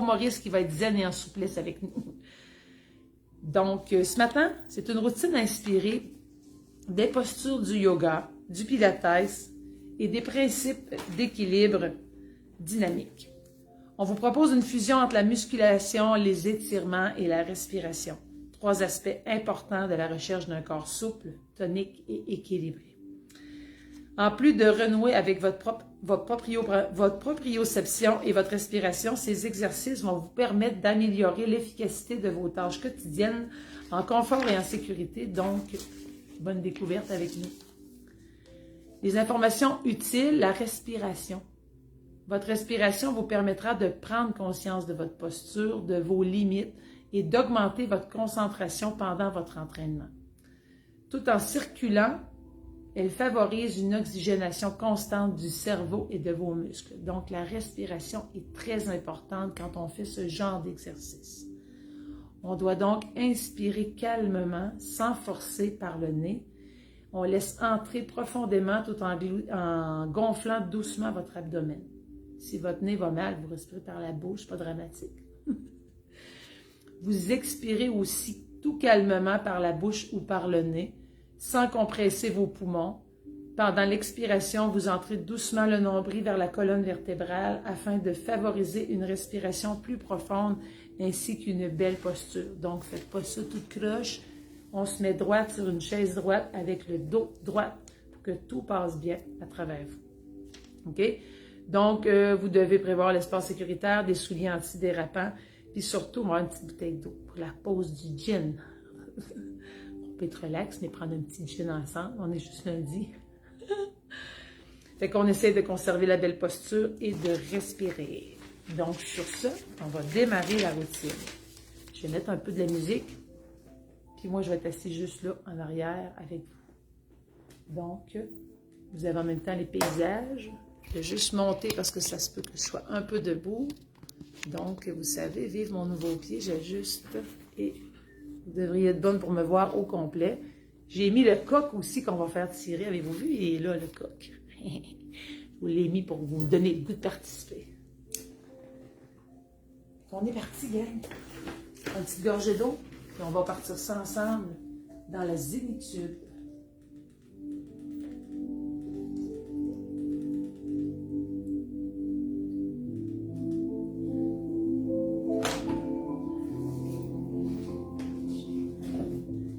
Maurice qui va être zen et en souplesse avec nous. Donc, ce matin, c'est une routine inspirée des postures du yoga, du pilates et des principes d'équilibre dynamique. On vous propose une fusion entre la musculation, les étirements et la respiration. 3 aspects importants de la recherche d'un corps souple, tonique et équilibré. En plus de renouer avec votre proprioception et votre respiration, ces exercices vont vous permettre d'améliorer l'efficacité de vos tâches quotidiennes en confort et en sécurité. Donc, bonne découverte avec nous. Les informations utiles, la respiration. Votre respiration vous permettra de prendre conscience de votre posture, de vos limites et d'augmenter votre concentration pendant votre entraînement. Tout en circulant, elle favorise une oxygénation constante du cerveau et de vos muscles. Donc, la respiration est très importante quand on fait ce genre d'exercice. On doit donc inspirer calmement, sans forcer par le nez. On laisse entrer profondément tout en gonflant doucement votre abdomen. Si votre nez va mal, vous respirez par la bouche, pas dramatique. Vous expirez aussi tout calmement par la bouche ou par le nez, sans compresser vos poumons. Pendant l'expiration, vous entrez doucement le nombril vers la colonne vertébrale afin de favoriser une respiration plus profonde ainsi qu'une belle posture. Donc, faites pas ça toute croche. On se met droite sur une chaise droite avec le dos droit pour que tout passe bien à travers vous. OK? Donc, vous devez prévoir l'espace sécuritaire, des souliers antidérapants, puis surtout, on va avoir une petite bouteille d'eau pour la pause du gin. On peut être relax, mais prendre un petit gin ensemble. On est juste lundi. Fait qu'on essaie de conserver la belle posture et de respirer. Donc, sur ça, on va démarrer la routine. Je vais mettre un peu de la musique. Puis moi, je vais être assis juste là, en arrière, avec vous. Donc, vous avez en même temps les paysages. Je vais juste monter parce que ça se peut que je sois un peu debout. Donc, vous savez, vive mon nouveau pied, j'ajuste et vous devriez être bonne pour me voir au complet. J'ai mis le coq aussi qu'on va faire tirer. Avez-vous vu? Il est là, le coq. Je vous l'ai mis pour vous donner le goût de participer. On est parti, gang. Une petite gorgée d'eau, puis on va partir ça ensemble dans la zénitude.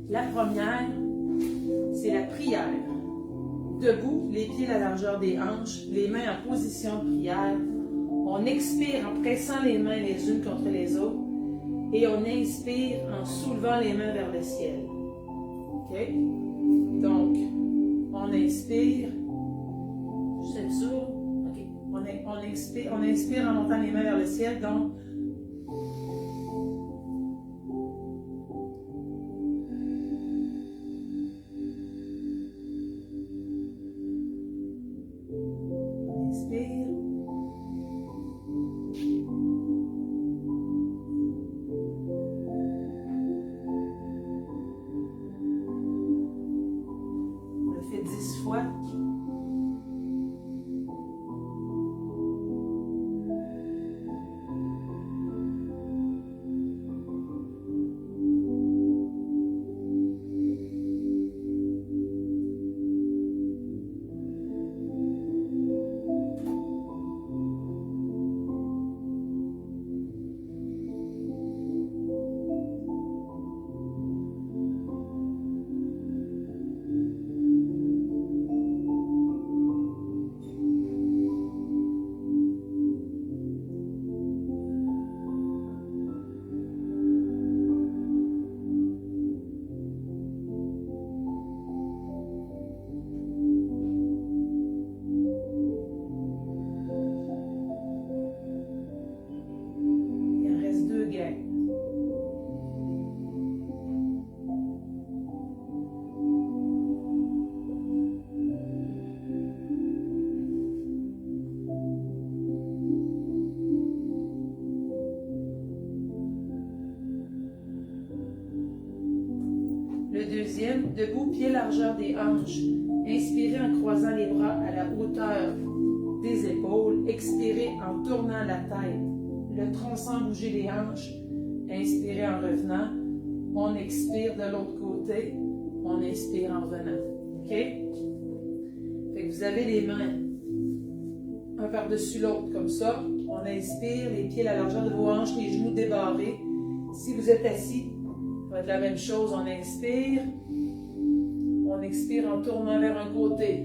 La première, c'est la prière. Debout, les pieds à la largeur des hanches, les mains en position de prière. On expire en pressant les mains les unes contre les autres et on inspire en soulevant les mains vers le ciel. OK? Donc, on inspire. Juste être sûr. OK. On inspire en montant les mains vers le ciel. Donc, deuxième, debout, pieds largeur des hanches. Inspirez en croisant les bras à la hauteur des épaules. Expirez en tournant la tête le tronc sans bouger les hanches. Inspirez en revenant. On expire de l'autre côté. On inspire en revenant. OK? Fait que vous avez les mains un par-dessus l'autre comme ça. On inspire, les pieds à la largeur de vos hanches, les genoux débarrés. Si vous êtes assis, ça va être la même chose. On inspire. On expire en tournant vers un côté.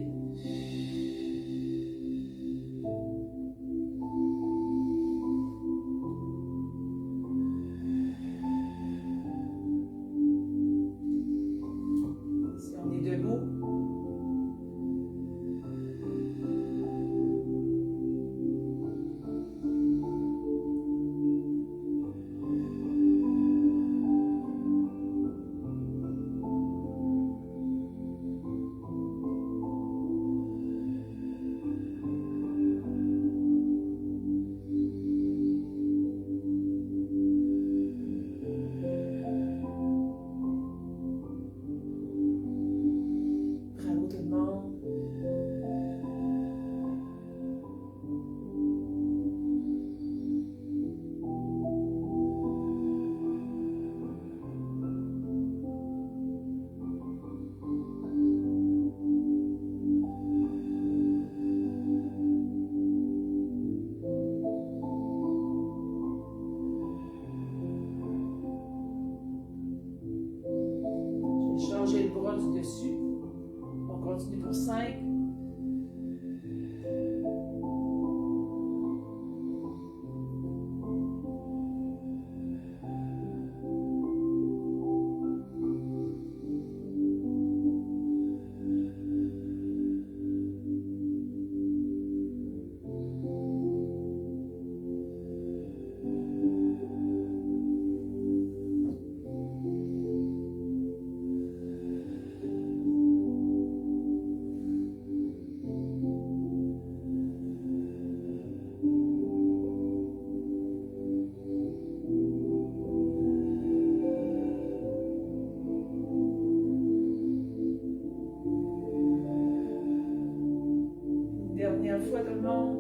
Si on est debout, bravo tout le monde. Je vais changer le bras du dessus. On continue pour 5. Dernière fois tout le monde.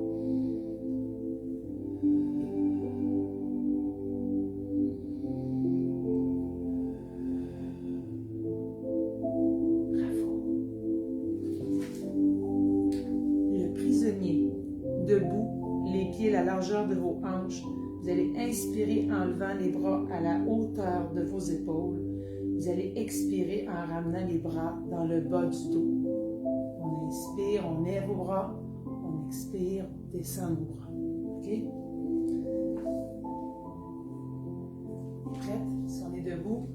Bravo. Le prisonnier, debout, les pieds à la largeur de vos hanches. Vous allez inspirer en levant les bras à la hauteur de vos épaules. Vous allez expirer en ramenant les bras dans le bas du dos. On inspire, on lève vos bras. On expire, on descend nos bras. OK? Prête? Si on est debout.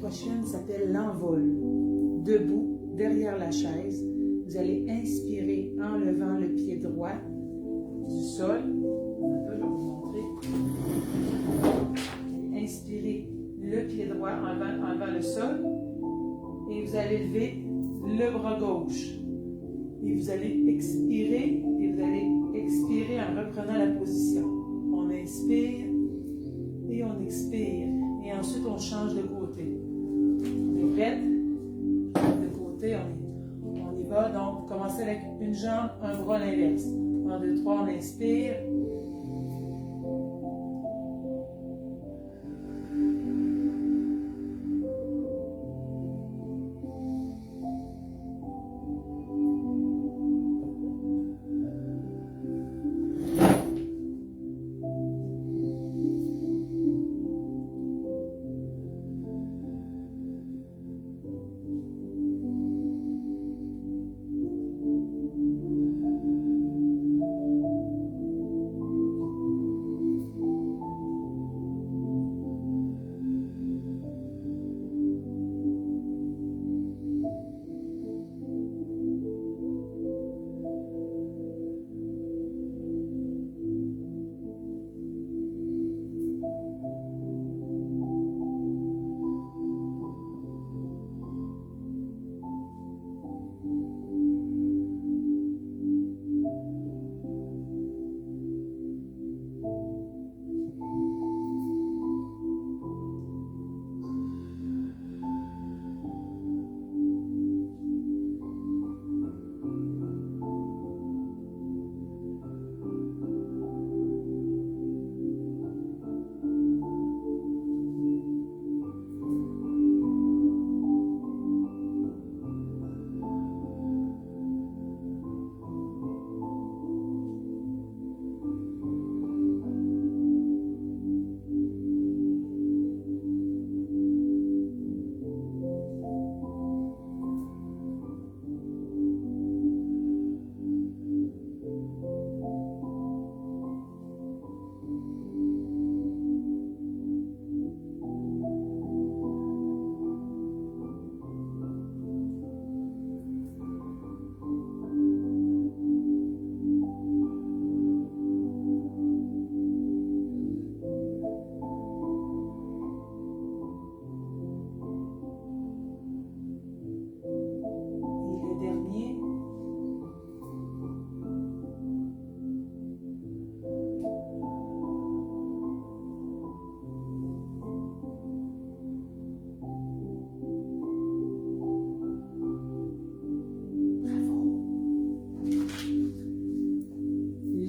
prochaine s'appelle l'envol. Debout, derrière la chaise, vous allez inspirer en levant le pied droit du sol. Je vais vous montrer. Inspirez le pied droit en levant le sol. Et vous allez lever le bras gauche. Et vous allez expirer et vous allez Expirez en reprenant la position. On inspire et on expire. Et ensuite, on change de côté. On est prête? De côté, on y va. Donc, vous commencez avec une jambe, un bras à l'inverse. 1, 2, 3, on inspire.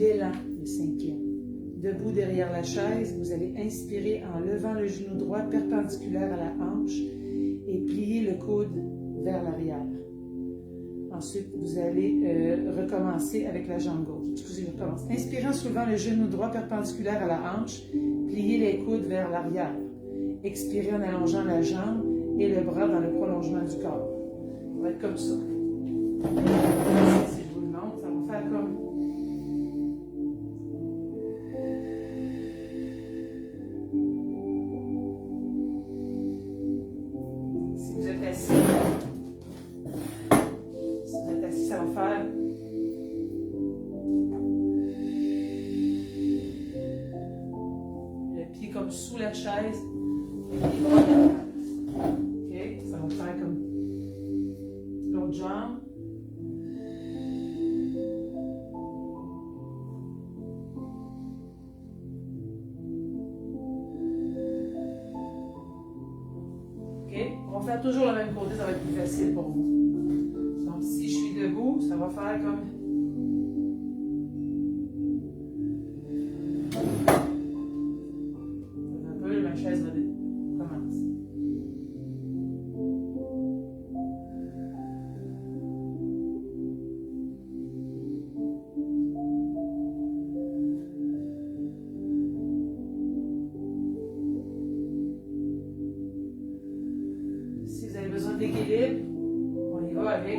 L'élan, le cinquième. Debout derrière la chaise, vous allez inspirer en levant le genou droit perpendiculaire à la hanche et plier le coude vers l'arrière. Ensuite, vous allez recommencer avec la jambe gauche. Excusez, je recommence. Inspirez en soulevant le genou droit perpendiculaire à la hanche, pliez les coudes vers l'arrière. Expirez en allongeant la jambe et le bras dans le prolongement du corps. Ça va être comme ça. Si je vous le montre, ça va faire comme... Ça va faire le pied comme sous la chaise et les bras derrière. OK? Ça va faire comme l'autre jambe. OK? On va faire toujours le même côté, ça va être plus facile pour vous. Donc, si je suis debout, ça va faire comme... Un peu, ma chaise va commence. Si vous avez besoin d'équilibre, on y va avec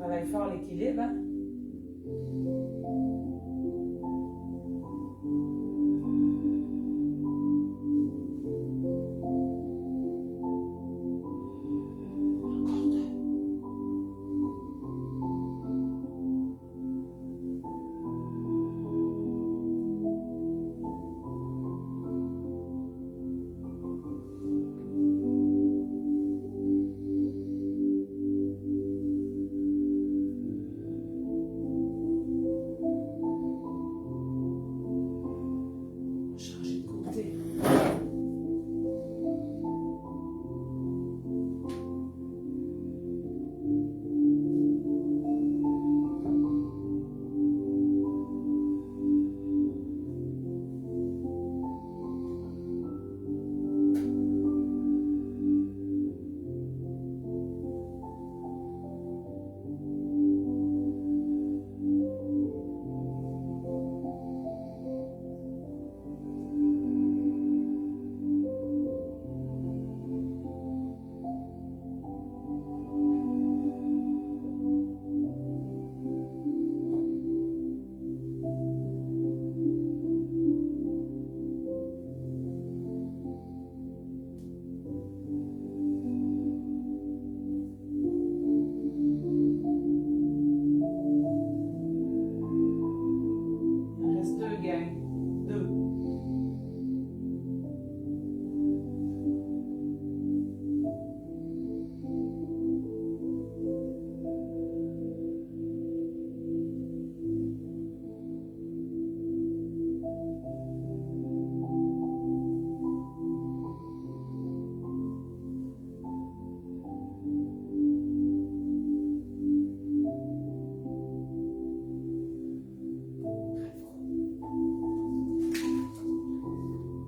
travaille fort l'équilibre, hein? Changer de côté. Il reste deux gangs. Deux.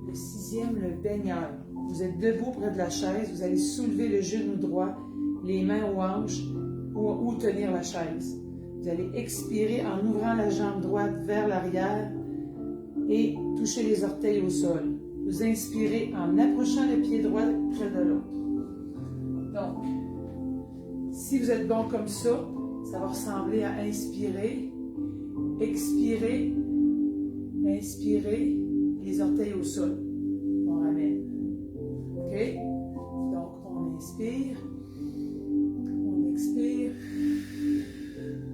Le sixième, le baigneur. Vous êtes debout près de la chaise, vous allez soulever le genou droit, les mains aux hanches ou tenir la chaise. Vous allez expirer en ouvrant la jambe droite vers l'arrière et toucher les orteils au sol. Vous inspirez en approchant le pied droit près de l'autre. Donc, si vous êtes bon comme ça va ressembler à inspirer, expirer, inspirer, les orteils au sol. On ramène. OK? Donc, on inspire, on expire,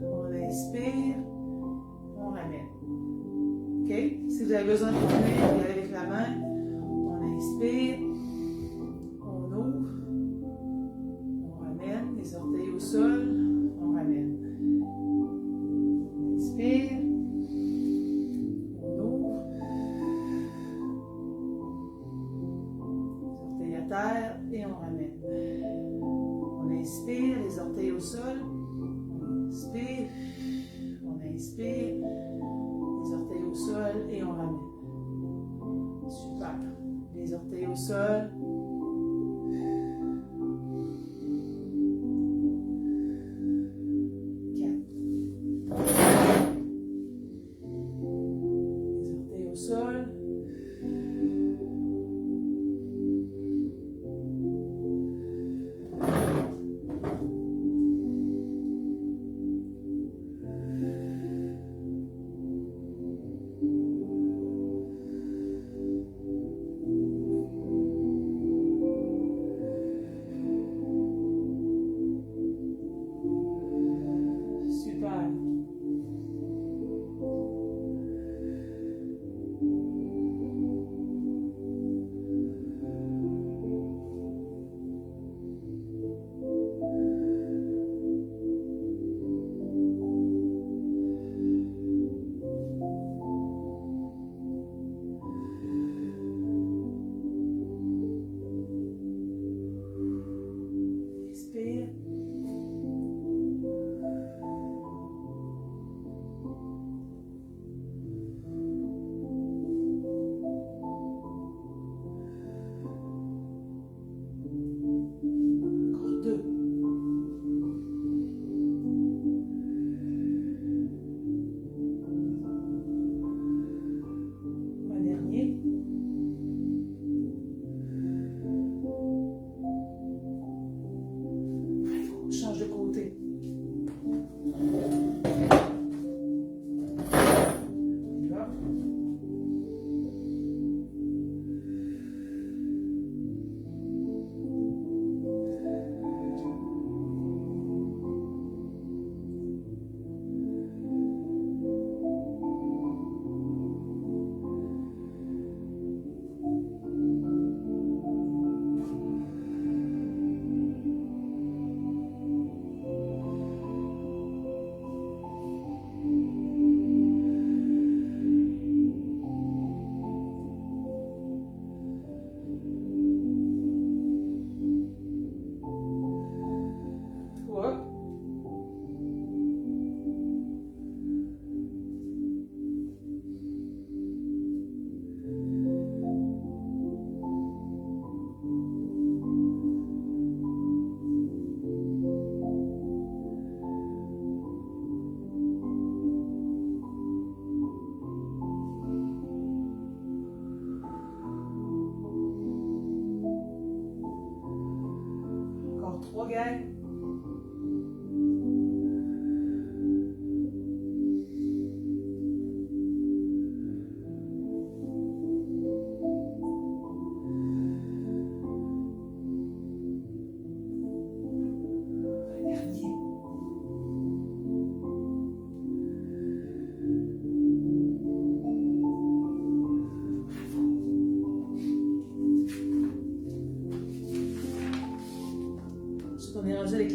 on inspire, on ramène. OK? Si vous avez besoin de tourner, vous y allez avec la main. On inspire, on ouvre, on ramène, les orteils au sol, on ramène. On inspire, on ouvre, les orteils à terre et on ramène. On inspire, les orteils au sol, on inspire, les orteils au sol et on ramène. Super. Les orteils au sol. Les orteils au sol.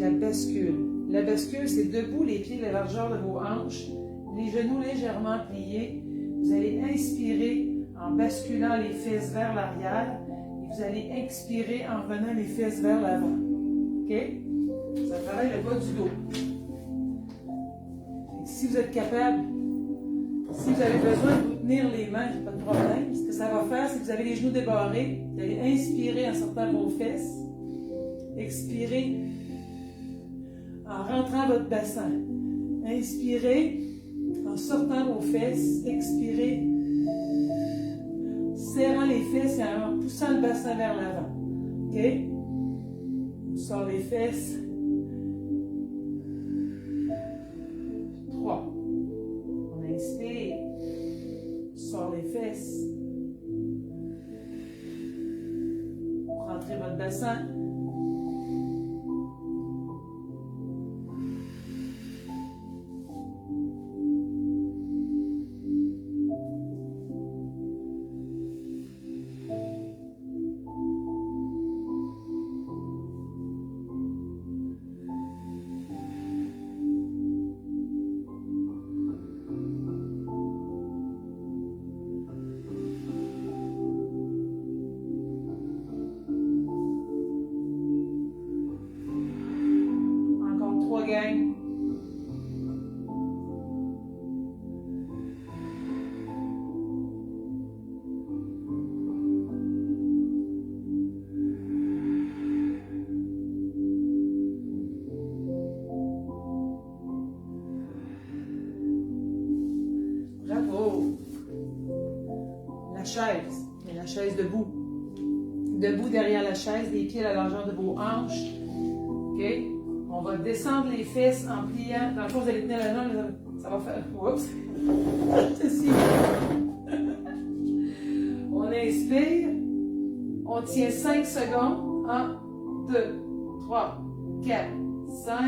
la bascule. La bascule, c'est debout, les pieds à la largeur de vos hanches, les genoux légèrement pliés. Vous allez inspirer en basculant les fesses vers l'arrière et vous allez expirer en revenant les fesses vers l'avant. OK? Ça travaille le bas du dos. Si vous êtes capable, si vous avez besoin de vous tenir les mains, pas de problème. Ce que ça va faire, c'est que vous avez les genoux débarrés. Vous allez inspirer en sortant vos fesses. Expirez en rentrant votre bassin. Inspirez en sortant vos fesses. Expirez, serrant les fesses et en poussant le bassin vers l'avant. OK? On sort les fesses. 3. On inspire. On sort les fesses. Pour rentrer votre bassin. Gang. Bravo. La chaise, mais la chaise debout. Debout derrière la chaise, les pieds à la largeur de vos hanches. OK? On va descendre les fesses en pliant. Dans le fond, vous allez tenir la jambe, ça va faire. Oups! Ceci. On inspire. On tient 5 secondes. 1, 2, 3, 4, 5.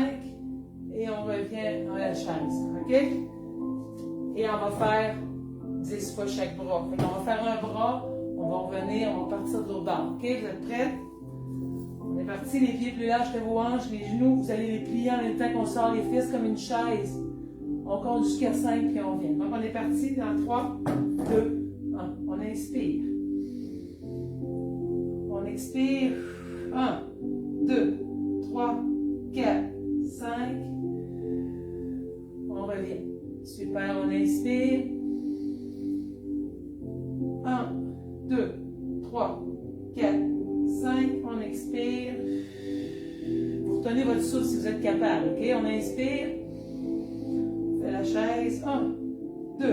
Et on revient dans la chaise. OK? Et on va faire 10 fois chaque bras. Fait qu'on va faire un bras. On va revenir. On va partir de l'autre bord. OK? Vous êtes prêts? On est parti, les pieds plus larges que vos hanches, les genoux, vous allez les plier en même temps qu'on sort les fesses comme une chaise. On compte jusqu'à 5 puis on vient. Donc on est parti dans 3, 2, 1. On inspire. On expire. 1, 2, 3, 4, 5. On revient. Super, on inspire. 1, 2, 3, 4, 5, on expire. Vous retenez votre souffle si vous êtes capable. OK? On inspire. On fait la chaise. 1, 2,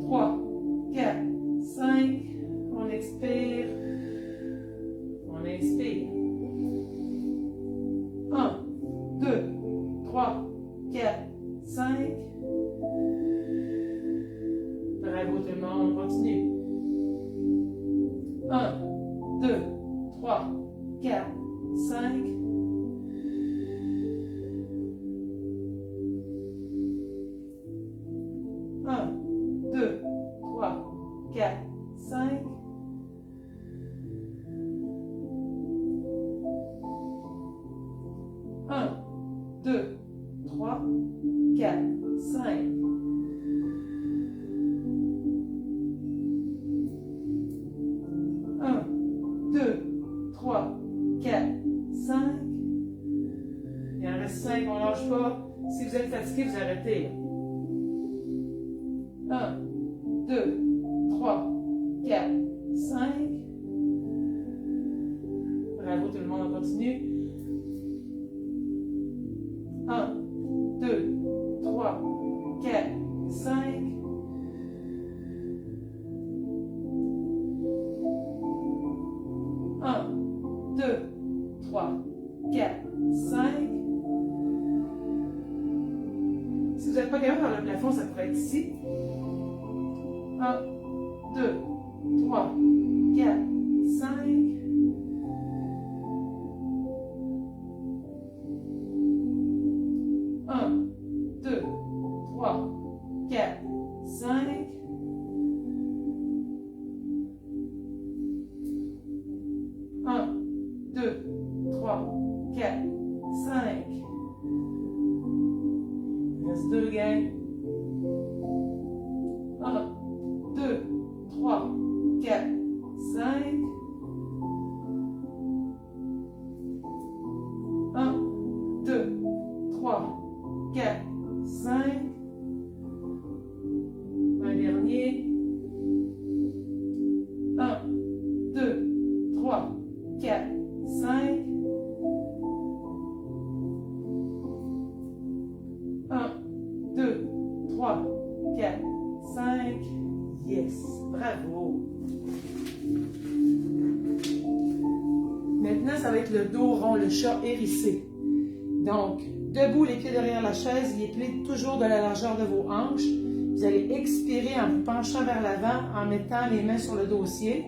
3, 4, 5. On expire. On inspire. 1, 2, 3, 4, 5. Bravo tout le monde. On continue. 1, 2, 3, 4, 5. 1, 2, 3, 4, 5. 1, 2, 3, 4, 5. 1, 2, 3, 4, 5. Il en reste 5, on ne lâche pas. Si vous êtes fatigué, vous arrêtez. 1, 2, 3, 4, 5. Bravo tout le monde, on continue. 1, 2, 3, 4, 5. 1, 2, 3, 4, 5. Si vous n'êtes pas capable de faire le plafond, ça pourrait être ici. 1, 2, 3, 4, 5. 1, 2, 3, 4, 5. 1, 2, 3, 4, 5. reste 2, gang. 1, 2, 3, 4, 5. 1, 2, 3, 4, 5. Un dernier. 1, 2, 3, 4, 5. 1, 2, 3, 4, 5. Yes, bravo. Maintenant, ça va être le dos rond, le chat hérissé. Donc, debout, les pieds derrière la chaise, les plis toujours de la largeur de vos hanches. Vous allez expirer en vous penchant vers l'avant, en mettant les mains sur le dossier.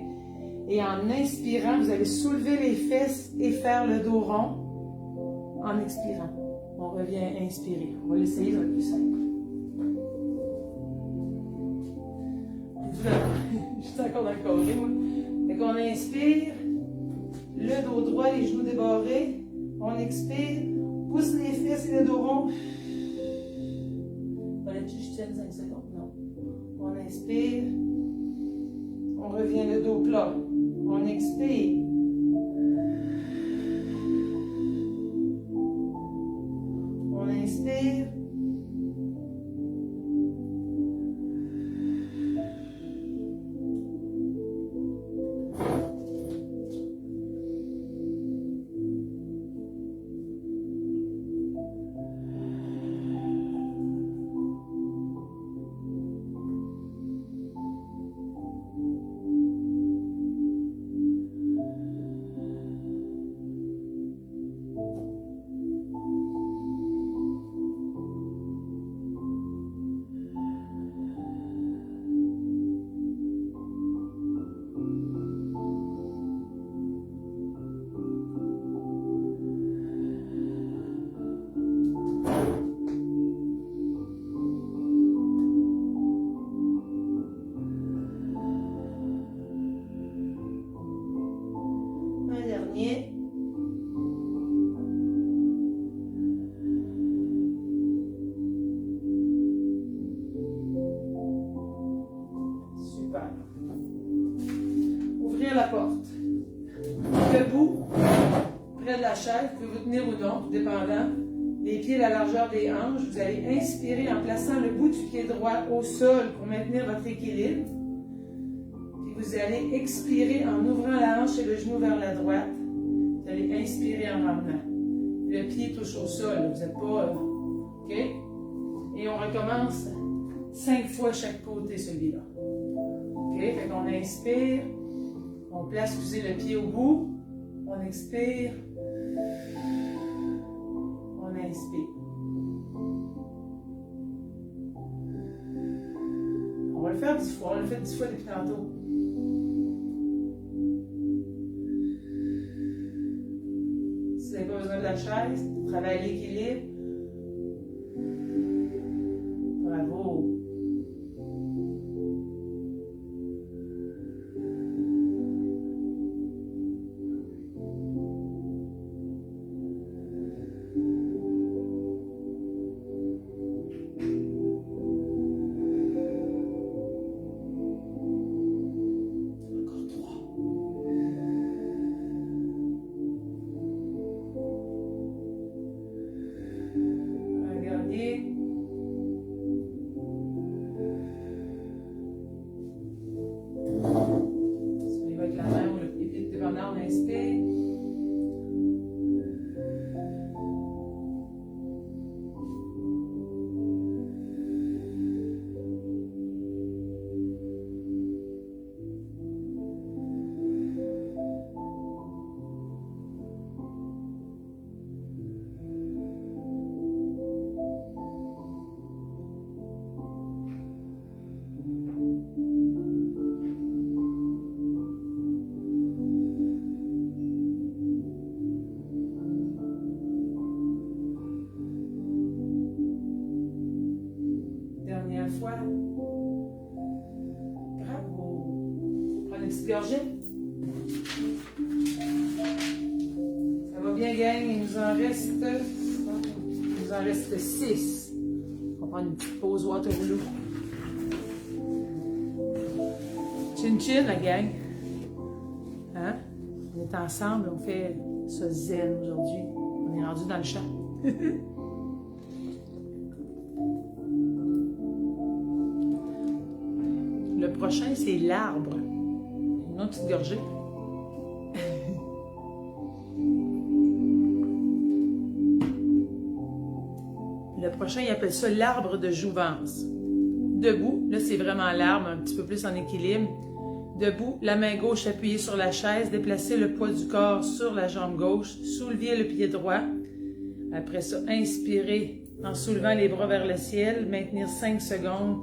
Et en inspirant, vous allez soulever les fesses et faire le dos rond en expirant. On revient inspirer. On va l'essayer, ça va être plus simple. Je suis encore dans le carré, moi. Fait qu'on inspire, le dos droit, les genoux débarrés. On expire, pousse les fesses et le dos rond. Fallait-tu que je tienne 5 secondes? Non. On inspire. On revient le dos plat. On expire. On inspire. Super. Ouvrir la porte. Debout, près de la chaise, vous pouvez vous tenir ou non, tout dépendant. Les pieds à la largeur des hanches. Vous allez inspirer en plaçant le bout du pied droit au sol pour maintenir votre équilibre. Puis vous allez expirer en ouvrant la hanche et le genou vers la droite. Vous allez inspirer en ramenant. Le pied touche au sol, vous n'êtes pas... OK? Et on recommence 5 fois chaque côté, celui-là. OK? Fait qu'on inspire. On place, excusez, le pied au bout. On expire. On inspire. On va le faire 10 fois. On l'a fait 10 fois depuis tantôt. Si vous n'avez pas besoin de la chaise, travaillez l'équilibre. Bravo. Fois. Bravo. Prenez une petite gorgée. Ça va bien, gang. Il nous en reste 6. On va prendre une petite pause Waterloo. Chin-chin, la gang. Hein? On est ensemble, on fait ça zen aujourd'hui. On est rendu dans le champ. Le prochain, c'est l'arbre. Une autre petite gorgée. Le prochain, il appelle ça l'arbre de jouvence. Debout, là c'est vraiment l'arbre, un petit peu plus en équilibre. Debout, la main gauche appuyée sur la chaise, déplacez le poids du corps sur la jambe gauche, soulevez le pied droit. Après ça, inspirez en soulevant les bras vers le ciel, maintenir 5 secondes.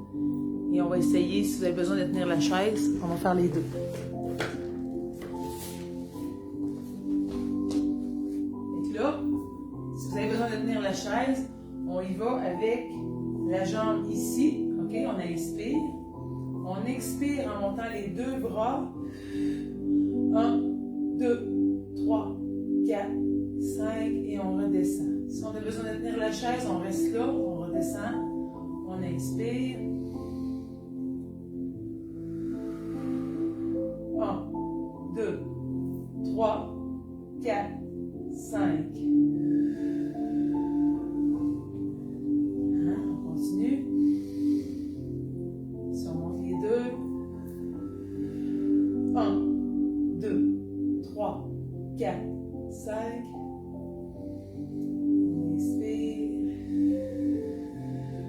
Et on va essayer, si vous avez besoin de tenir la chaise, on va faire les deux. Et là, si vous avez besoin de tenir la chaise, on y va avec la jambe ici. OK, on inspire. On expire en montant les deux bras. 1, 2, 3, 4, 5 et on redescend. Si on a besoin de tenir la chaise, on reste là, on redescend. On inspire. 1, 2, 3, 4, 5. On continue. Si on monte les deux. 1, 2, 3, 4, 5. On inspire.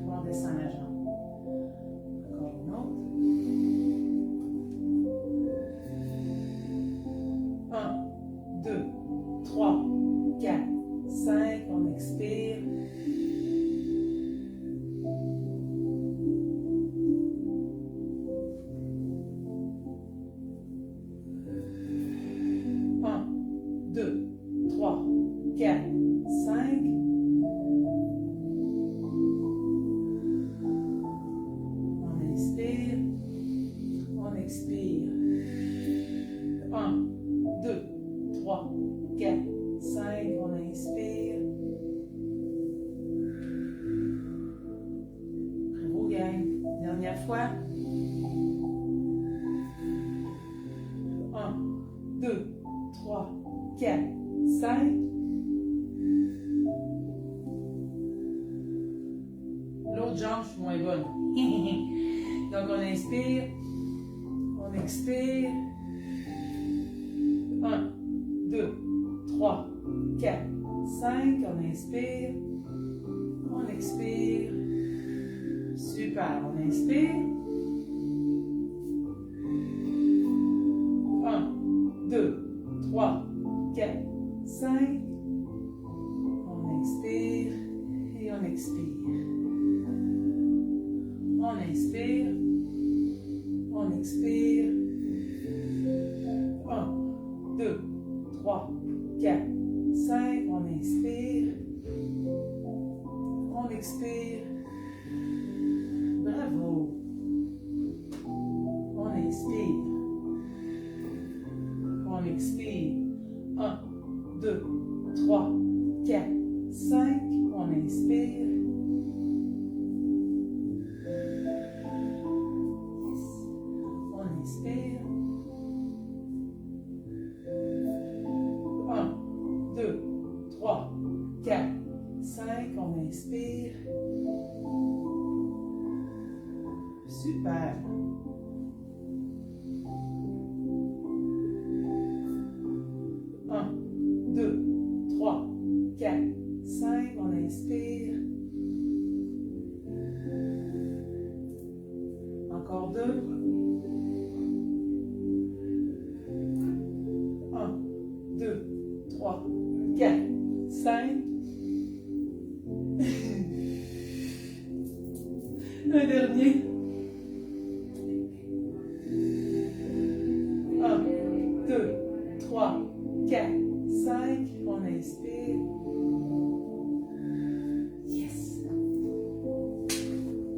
On descend la jambe. Encore une autre. 1, 2, 3, 4, 5. On expire. 1, 2, 3, 4, 5. On inspire. On expire. 1, 2, 3, 4, 5. On inspire. Bravo, gang. Dernière fois. 1, 2, 3, 4, 5. L'autre jambe, je suis moins bonne. Donc, on inspire. On expire. 1, 2, 3, 4, 5. On inspire. On expire. Super. On inspire. 1, 2, 3, 4, 5. On expire et on expire. On inspire. On expire. 1, 2, 3, 4, 5. On inspire. On expire. Bravo. On inspire. On expire. 1, 2, 3, 4, 5. On inspire. On inspire. 1, 2, 3, 4, 5. On inspire. Super. 1, 2, 3, 4, 5. On inspire. Encore 2. 1, 2, 3, 4, 5. Un dernier. 1, 2, 3, 4, 5. On inspire. Yes.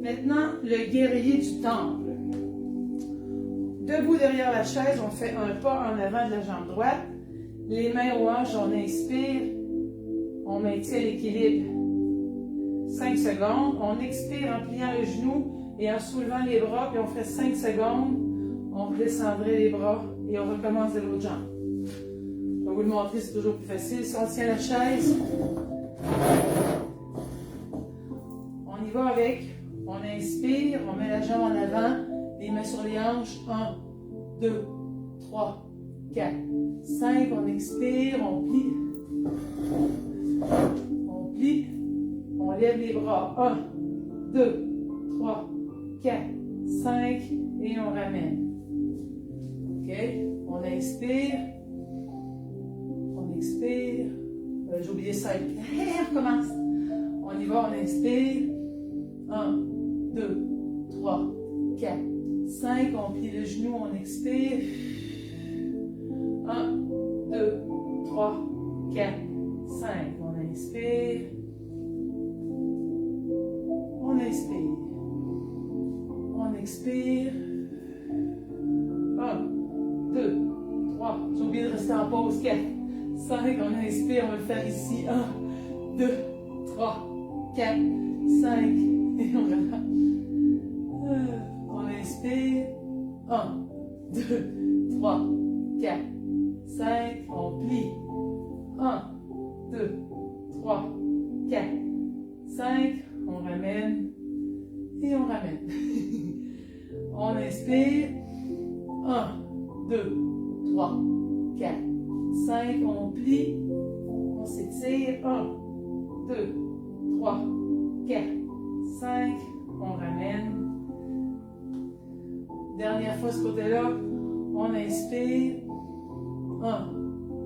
Maintenant, le guerrier du temple. Debout derrière la chaise, on fait un pas en avant de la jambe droite. Les mains aux hanches, on inspire. On maintient l'équilibre. 5 secondes. On expire en pliant le genou et en soulevant les bras, puis on fait 5 secondes. On descendrait les bras et on recommence de l'autre jambe. Je vais vous le montrer, c'est toujours plus facile. Si on tient la chaise, on y va avec. On inspire, on met la jambe en avant, les mains sur les hanches. 1, 2, 3, 4, 5. On expire, on plie. On plie. On lève les bras. 1, 2, 3, 4, 5. Et on ramène. OK? On inspire. On expire. J'ai oublié ça. On recommence. On y va, on inspire. 1, 2, 3, 4, 5. On plie le genou, on expire. 1, 2, 3, 4, 5. On inspire. On inspire. On expire. 1, 2, 3. J'ai oublié de rester en pause. 4, 5. On inspire. On va le faire ici. 1, 2, 3, 4, 5. Et on relâche. On inspire. 1, 2, 3, 4, 5. On plie. 1, 2, 3, 4, 5. On ramène. Et on ramène. On inspire. 1, 2, 3, 4, 5. On plie. On s'étire. 1, 2, 3, 4, 5. On ramène. Dernière fois ce côté-là. On inspire. 1,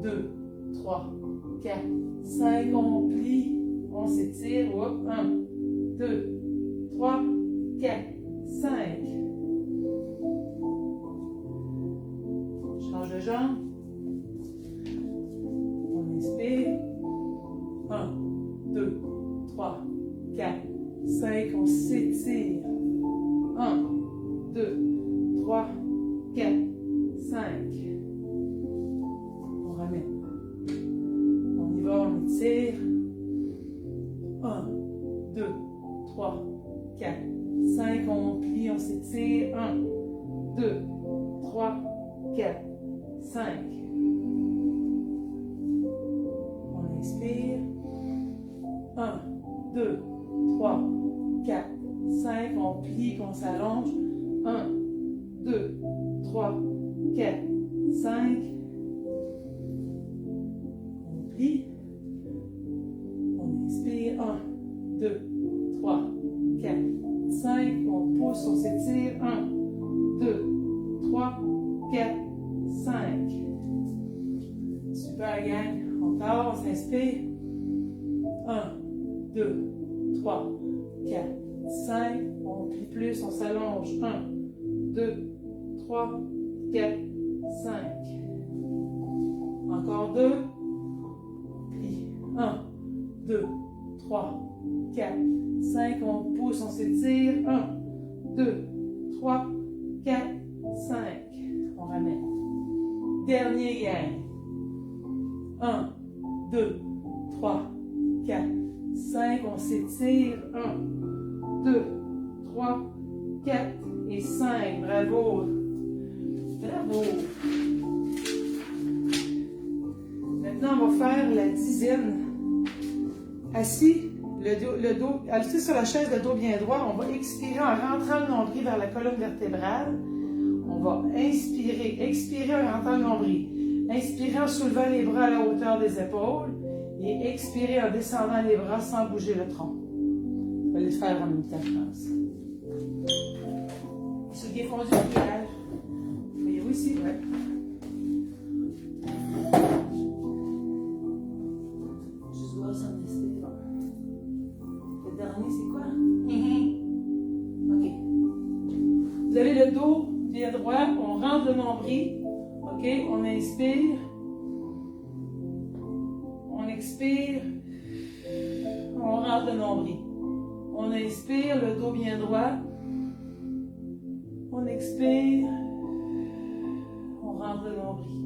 2, 3, 4, 5. On plie. On s'étire. 1, 2, 3, 4, 5. Change de jambe. On inspire. 1, 2, 3, 4, 5. On s'étire. 1, 2, 3, 4, 5. On ramène. On y va, on étire. 1, 2, 3, 4, 5. On plie, on s'étire. 1, 2, 3, 4, 5. On inspire. 1, 2, 3, 4, 5. On plie, on s'allonge. 1, 2, 3, 4, 5. On plie. On inspire. 1, 2, 3, 4, 5. On pousse, on s'étire. 1, 2, 3, 4, 5. Super, gang. Encore, on s'inspire. 1, 2, 3, 4, 5. On plie plus, on s'allonge. 1, 2, 3, 4, 5. Encore 2. Plie. 1, 2, 3, 4, 5. On pousse, on s'étire. 1, 2, 3, 4, 5. On ramène. Dernier gain. 1, 2, 3, 4, 5. On s'étire. 1, 2, 3, 4 et 5. Bravo. Bravo. Maintenant, on va faire la dizaine. Assis, le dos, assis sur la chaise, le dos bien droit. On va expirer en rentrant le nombril vers la colonne vertébrale. On va inspirer, expirer en rentrant le nombril. Inspirer en soulevant les bras à la hauteur des épaules. Et expirer en descendant les bras sans bouger le tronc. On va les faire en même temps, je pense. Sur le fondu du plage. Mais oui, c'est vrai. Je dois s'en tester. Le dernier, c'est quoi? OK. Vous avez le dos bien droit. On rentre le nombril. OK. On inspire. On expire. On rentre le nombril. On inspire, le dos bien droit. On expire. On rentre le nombril.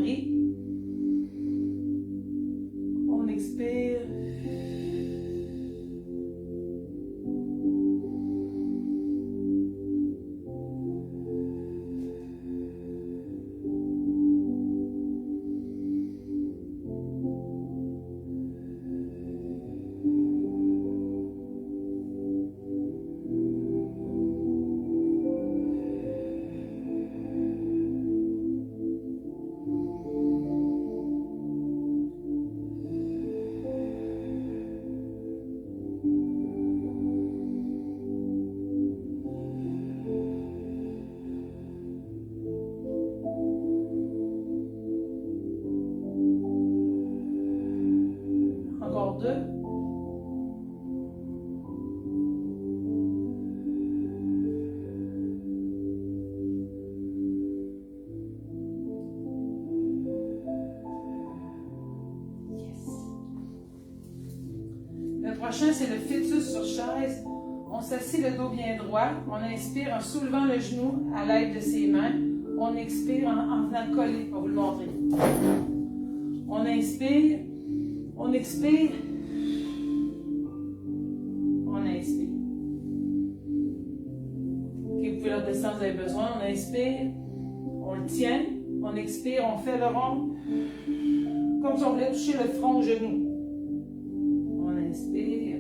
nombril. On expire. Encore deux. Le prochain, c'est le fœtus sur chaise. On s'assied le dos bien droit. On inspire en soulevant le genou à l'aide de ses mains. On expire en venant coller. On va vous le montrer. On inspire. On expire. On inspire. Okay, vous pouvez le redescendre si vous avez besoin. On inspire. On le tient. On expire. On fait le rond. Comme si on voulait toucher le front au genou. On inspire.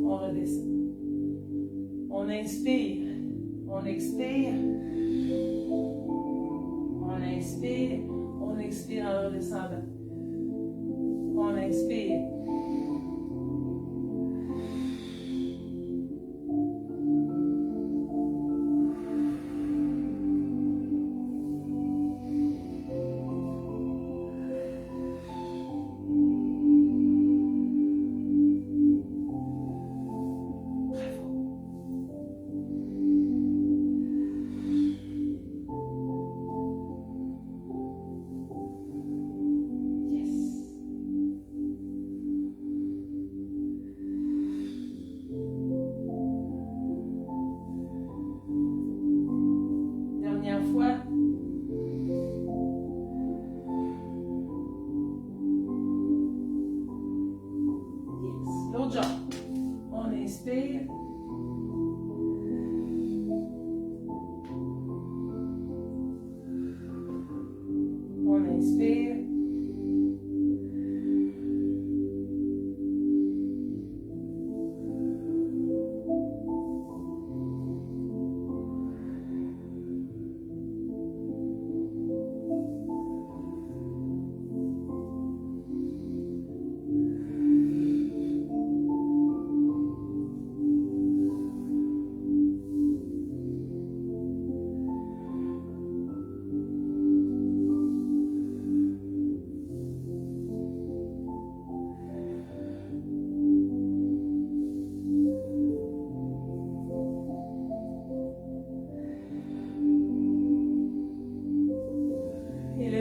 On redescend. On inspire. On expire. On inspire. On expire en redescendant. On inspire. On inspire. On inspire.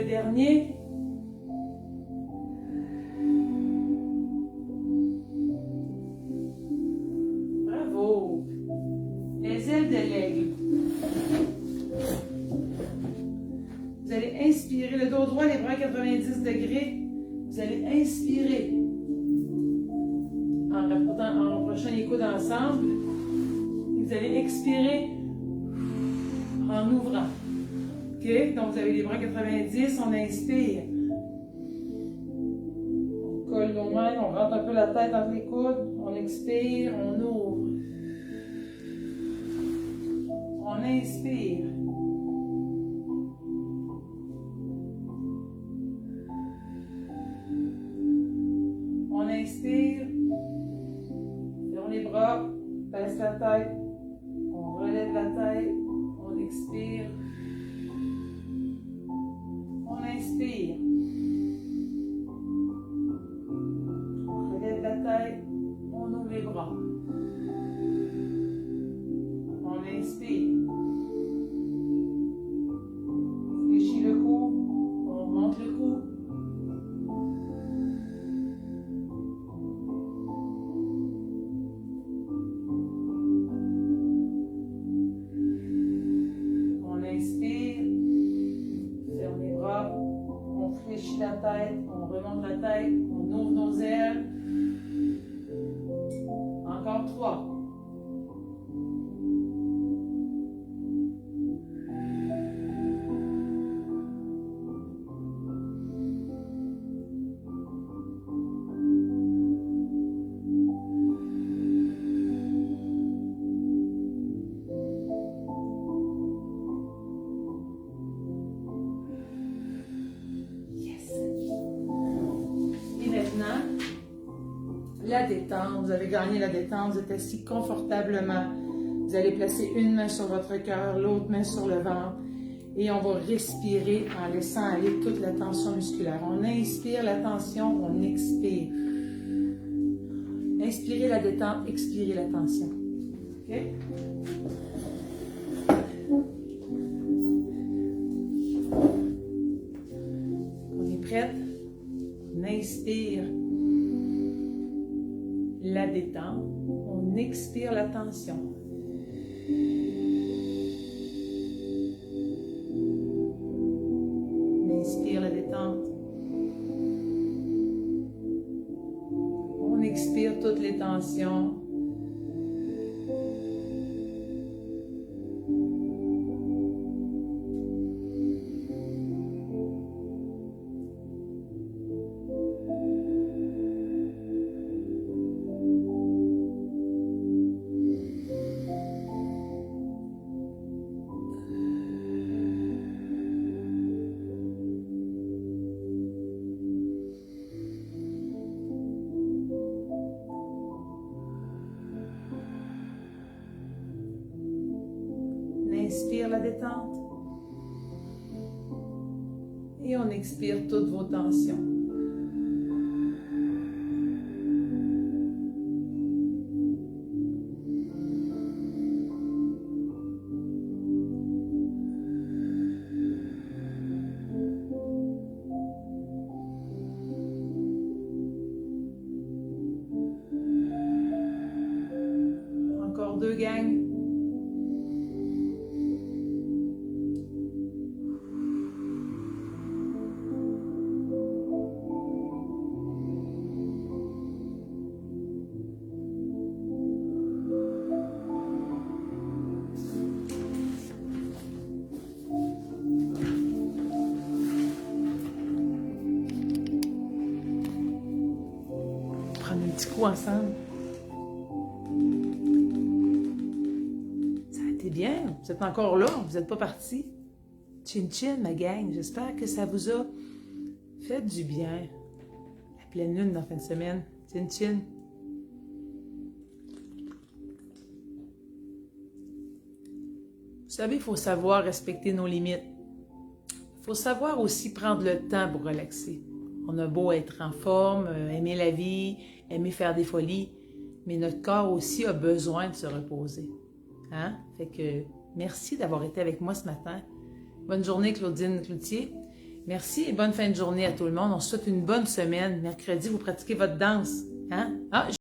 Dernier. Bravo. Les ailes de l'aigle. Vous allez inspirer le dos droit, les bras à 90 degrés. Vous allez inspirer en rapprochant les coudes ensemble. Vous allez expirer en ouvrant. OK? Donc, vous avez les bras à 90, on inspire. On colle nos mains, on rentre un peu la tête entre les coudes. On expire, on ouvre. On inspire. On inspire. Ferme les bras, baisse la tête. On relève la tête. On expire. On inspire. On relève la tête. On ouvre les bras. On inspire. On fléchit le cou. On monte le cou. On inspire. Ferme les bras. On réfléchit la tête, on remonte la tête, on ouvre nos ailes. Encore 3. La détente, vous avez gagné la détente, vous êtes assis confortablement. Vous allez placer une main sur votre cœur, l'autre main sur le ventre et on va respirer en laissant aller toute la tension musculaire. On inspire la tension, on expire. Inspirez la détente, expirez la tension. OK? On est prête? On inspire la détente, on expire la tension. On inspire la détente. On expire toutes les tensions. Inspire la détente et on expire toutes vos tensions. Encore 2 gangs. Prendre un petit coup ensemble. Ça a été bien. Vous êtes encore là. Vous n'êtes pas partis. Chin chin, ma gang. J'espère que ça vous a fait du bien. La pleine lune dans la fin de semaine. Chin chin. Vous savez, il faut savoir respecter nos limites. Il faut savoir aussi prendre le temps pour relaxer. On a beau être en forme, aimer la vie, aimer faire des folies, mais notre corps aussi a besoin de se reposer. Hein? Fait que merci d'avoir été avec moi ce matin. Bonne journée, Claudine Cloutier. Merci et bonne fin de journée à tout le monde. On se souhaite une bonne semaine. Mercredi, vous pratiquez votre danse. Hein? Ah,